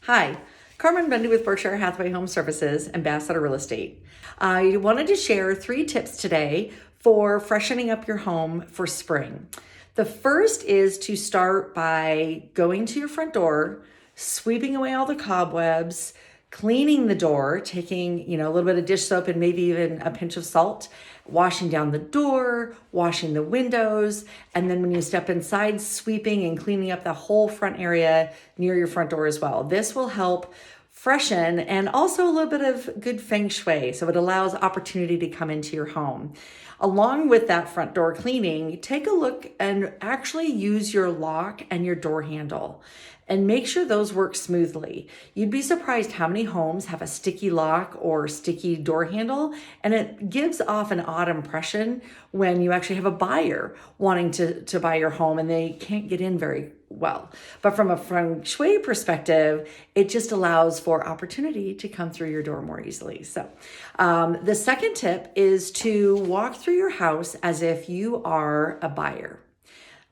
Hi, Carmen Bunde with Berkshire Hathaway Home Services, Ambassador Real Estate. I wanted to share 3 tips today for freshening up your home for spring. The first is to start by going to your front door, sweeping away all the cobwebs, cleaning the door, taking, a little bit of dish soap and maybe even a pinch of salt, washing down the door, washing the windows, and then when you step inside, sweeping and cleaning up the whole front area near your front door as well. This will help freshen and also a little bit of good feng shui. So it allows opportunity to come into your home. Along with that front door cleaning, take a look and actually use your lock and your door handle and make sure those work smoothly. You'd be surprised how many homes have a sticky lock or sticky door handle, and it gives off an odd impression when you actually have a buyer wanting to buy your home and they can't get in very well. But from a feng shui perspective, it just allows for opportunity to come through your door more easily. So the second tip is to walk through your house as if you are a buyer.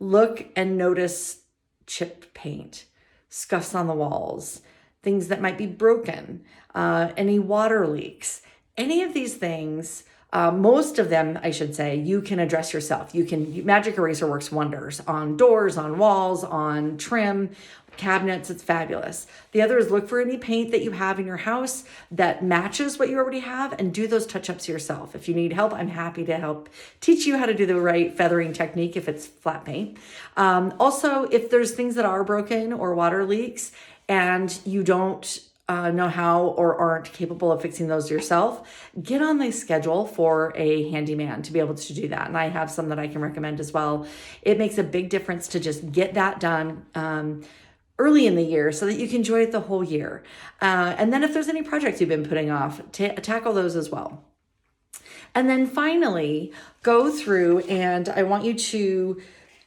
Look and notice chipped paint, scuffs on the walls, things that might be broken, any water leaks, any of these things. Most of them, I should say, you can address yourself. Magic Eraser works wonders on doors, on walls, on trim, cabinets. It's fabulous. The other is look for any paint that you have in your house that matches what you already have and do those touch-ups yourself. If you need help, I'm happy to help teach you how to do the right feathering technique if it's flat paint. Also, if there's things that are broken or water leaks and you don't know how or aren't capable of fixing those yourself, get on the schedule for a handyman to be able to do that. And I have some that I can recommend as well. It makes a big difference to just get that done early in the year so that you can enjoy it the whole year. And then if there's any projects you've been putting off, tackle those as well. And then finally, go through and I want you to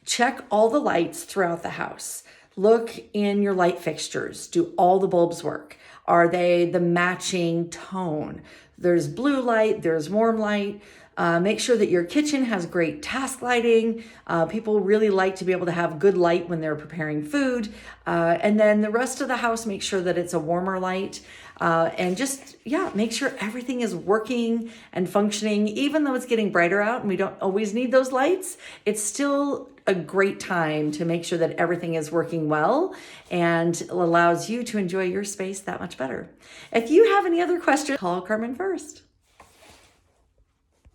check all the lights throughout the house. Look in your light fixtures. Do all the bulbs work? Are they the matching tone? There's blue light, there's warm light. Make sure that your kitchen has great task lighting. People really like to be able to have good light when they're preparing food. And then the rest of the house, make sure that it's a warmer light. And just, make sure everything is working and functioning. Even though it's getting brighter out and we don't always need those lights, it's still a great time to make sure that everything is working well and allows you to enjoy your space that much better. If you have any other questions, call Carmen first.